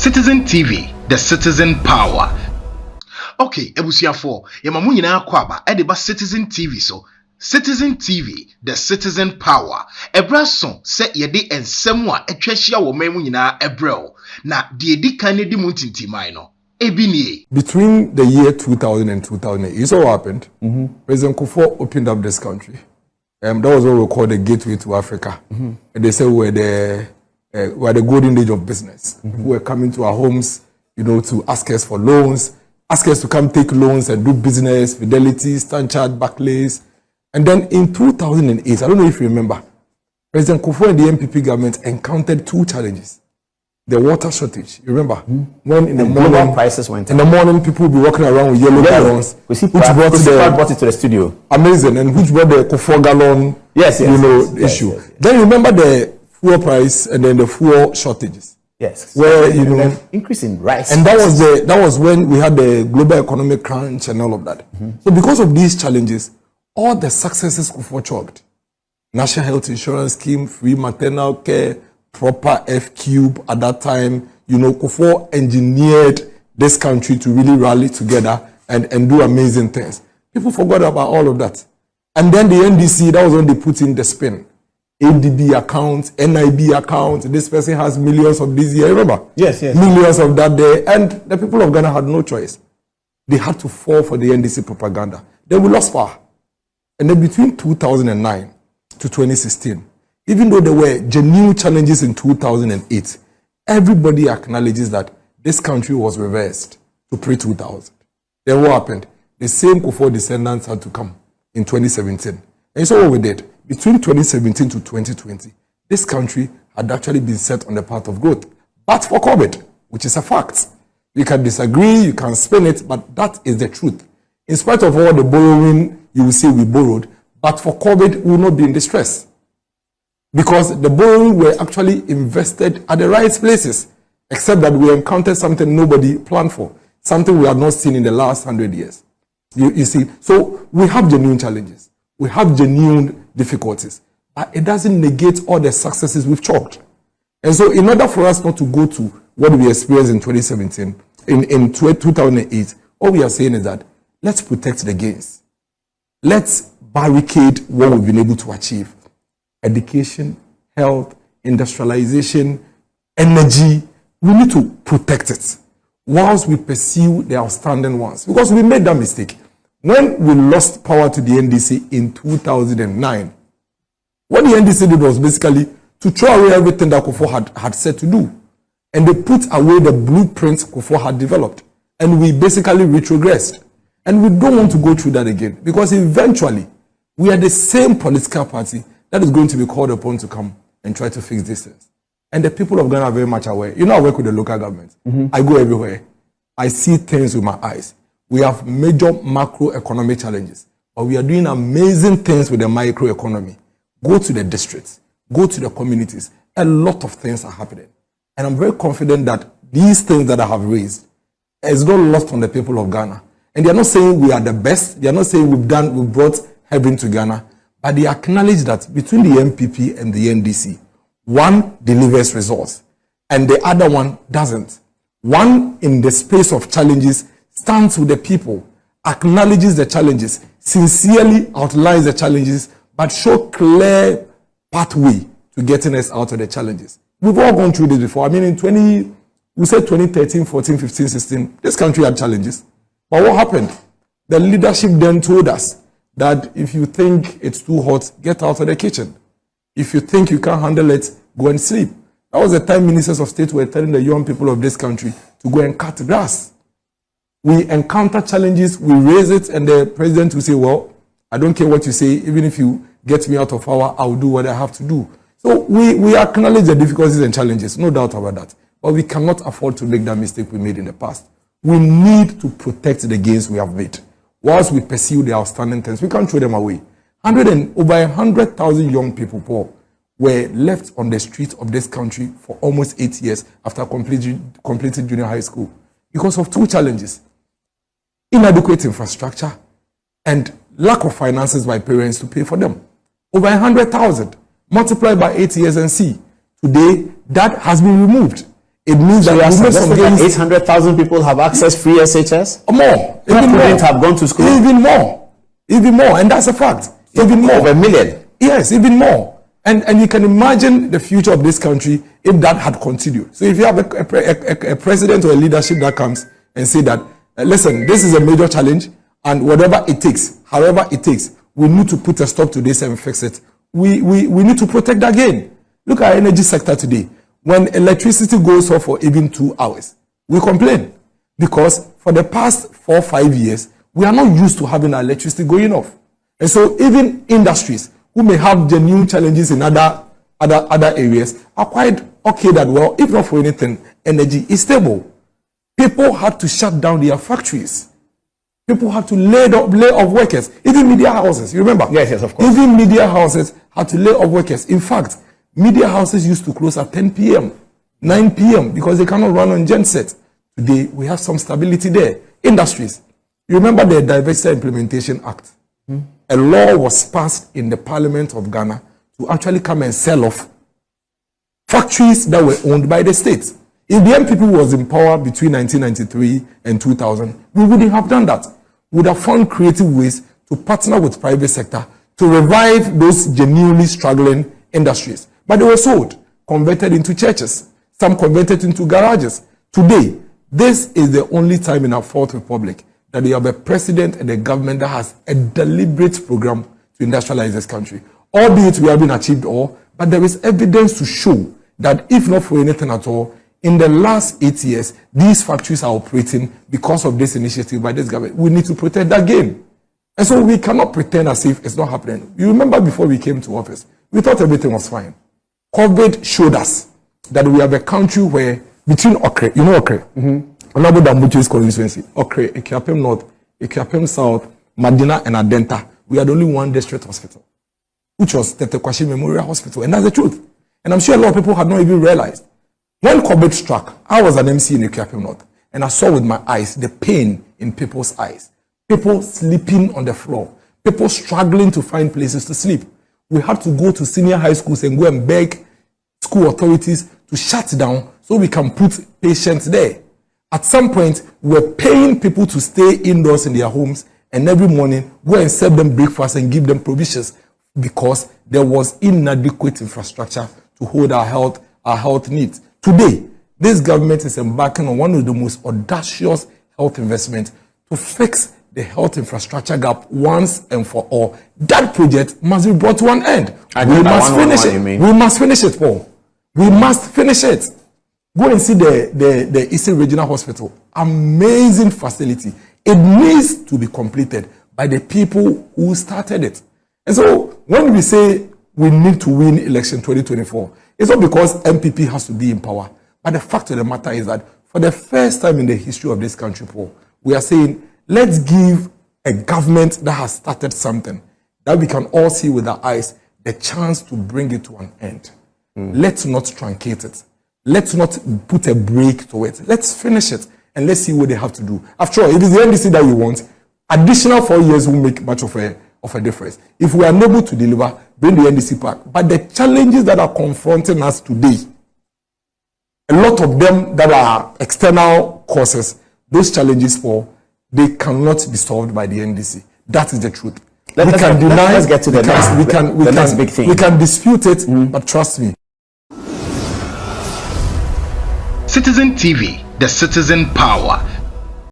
Citizen TV, the citizen power. Okay, ebusiafo, yamamu nyina akwaba edeba Citizen TV so. Citizen TV, the citizen power. Ebrason se yede ensem a etwahia wo mamu nyina ebrel. Na de edi kan edi muntintimai no. Ebinie. Between the year 2000 and 2008, you saw what happened. President Kufuor opened up this country. That was what we call the gateway to Africa. And they said we're the golden age of business. People were coming to our homes, to ask us for loans, ask us to come take loans and do business, Fidelity, Stanchart, Barclays. And then in 2008, I don't know if you remember, President Kufuor and the MPP government encountered two challenges. The water shortage, you remember? When in the morning, prices went up. In the morning, people will be walking around with yellow gallons. Which brought it to the studio. Amazing, and which brought the 4 gallon, issue. Yes. Then you remember the fuel price and then the fuel shortages. Yes. Where increase in rice. And that was when we had the global economic crunch and all of that. So because of these challenges, all the successes Kufuor chalked, National Health Insurance Scheme, free maternal care, proper F-cube at that time, Kufuor engineered this country to really rally together and do amazing things. People forgot about all of that. And then the NDC, that was when they put in the spin. ADB account, NIB account, this person has millions of this year, remember? Yes. Millions of that day. And the people of Ghana had no choice. They had to fall for the NDC propaganda. Then we lost power. And then between 2009 to 2016, even though there were genuine challenges in 2008, everybody acknowledges that this country was reversed to pre-2000. Then what happened? The same Kufuor descendants had to come in 2017. And so what we did, between 2017 to 2020, this country had actually been set on the path of growth. But for COVID, which is a fact. You can disagree, you can spin it, but that is the truth. In spite of all the borrowing, you will say we borrowed, but for COVID, we will not be in distress. Because the borrowing were actually invested at the right places, except that we encountered something nobody planned for, something we had not seen in the last 100 years. You see, so we have genuine challenges. We have genuine difficulties, but it doesn't negate all the successes we've chalked. And so in order for us not to go to what we experienced in 2017, in 2008, all we are saying is that let's protect the gains. Let's barricade what we've been able to achieve. Education, health, industrialization, energy, we need to protect it whilst we pursue the outstanding ones. Because we made that mistake. When we lost power to the NDC in 2009, what the NDC did was basically to throw away everything that Kufuor had said to do. And they put away the blueprints Kufuor had developed. And we basically retrogressed. And we don't want to go through that again. Because eventually, we are the same political party that is going to be called upon to come and try to fix these things. And the people of Ghana are very much aware. I work with the local government. I go everywhere. I see things with my eyes. We have major macroeconomic challenges, but we are doing amazing things with the microeconomy. Go to the districts, go to the communities. A lot of things are happening. And I'm very confident that these things that I have raised is not lost on the people of Ghana. And they are not saying we are the best. They are not saying we've brought heaven to Ghana. But they acknowledge that between the MPP and the NDC, one delivers results and the other one doesn't. One, in the space of challenges, stands with the people, acknowledges the challenges, sincerely outlines the challenges, but show clear pathway to getting us out of the challenges. We've all gone through this before. I mean, we said 2013, 14, 15, 16, this country had challenges. But what happened? The leadership then told us that if you think it's too hot, get out of the kitchen. If you think you can't handle it, go and sleep. That was the time ministers of state were telling the young people of this country to go and cut grass. We encounter challenges, we raise it, and the president will say, well, I don't care what you say, even if you get me out of power, I'll do what I have to do. So we acknowledge the difficulties and challenges, no doubt about that. But we cannot afford to make that mistake we made in the past. We need to protect the gains we have made. Whilst we pursue the outstanding things, we can't throw them away. Over 100,000 young people, Paul, were left on the streets of this country for almost 8 years after completing junior high school because of two challenges: inadequate infrastructure and lack of finances by parents to pay for them. Over 100,000, multiplied by 8 years and see. Today, that has been removed. It means that we made some gains. 800,000 people have accessed free SHS? More. Who couldn't have gone to school? Even more. Even more. And that's a fact. Even more. Over a million. Yes, even more. And you can imagine the future of this country if that had continued. So if you have a president or a leadership that comes and say that, listen, this is a major challenge, and whatever it takes, however it takes, we need to put a stop to this and fix it. We need to protect that gain. Look at our energy sector today. When electricity goes off for even 2 hours, we complain. Because for the past 4 or 5 years, we are not used to having our electricity going off. And so even industries who may have genuine challenges in other areas are quite okay that, well, if not for anything, energy is stable. People had to shut down their factories. People had to lay off workers. Even media houses, you remember? Yes, of course. Even media houses had to lay off workers. In fact, media houses used to close at 10 p.m., 9 p.m. because they cannot run on genset. Today, we have some stability there. Industries. You remember the Diversity Implementation Act? A law was passed in the Parliament of Ghana to actually come and sell off factories that were owned by the state. If the MPP was in power between 1993 and 2000, we wouldn't have done that. We would have found creative ways to partner with private sector to revive those genuinely struggling industries. But they were sold, converted into churches, some converted into garages. Today, this is the only time in our Fourth Republic that we have a president and a government that has a deliberate program to industrialize this country. Albeit we haven't achieved all, but there is evidence to show that if not for anything at all, in the last 8 years, these factories are operating because of this initiative by this government. We need to protect that gain. And so we cannot pretend as if it's not happening. You remember before we came to office, we thought everything was fine. COVID showed us that we have a country where between Okre, you know Okre? Honorable Dambuchi's constituency, Okre, Ekiapem North, Ekiapem South, Madina, and Adenta, we had only one district hospital, which was Tetekwashi Memorial Hospital. And that's the truth. And I'm sure a lot of people had not even realized. When COVID struck, I was an MC in Ekiapem North, and I saw with my eyes the pain in people's eyes. People sleeping on the floor. People struggling to find places to sleep. We had to go to senior high schools and go and beg school authorities to shut down so we can put patients there. At some point, we were paying people to stay indoors in their homes and every morning go and serve them breakfast and give them provisions because there was inadequate infrastructure to hold our health needs. Today, this government is embarking on one of the most audacious health investments to fix the health infrastructure gap once and for all. That project must be brought to an end. We must finish it. We must finish it, Paul. We must finish it. Go and see the Eastern Regional Hospital. Amazing facility. It needs to be completed by the people who started it. And so when we say we need to win election 2024, it's not because MPP has to be in power. But the fact of the matter is that for the first time in the history of this country, Paul, we are saying, let's give a government that has started something that we can all see with our eyes the chance to bring it to an end. Let's not truncate it. Let's not put a break to it. Let's finish it and let's see what they have to do. After all, if it's the NDC that you want, additional 4 years will make much of a difference. If we are unable to deliver, bring the NDC back. But the challenges that are confronting us today, a lot of them that are external causes, those challenges, they cannot be solved by the NDC. That is the truth. Let's get to the next big thing. We can dispute it, but trust me. Citizen TV, the citizen power.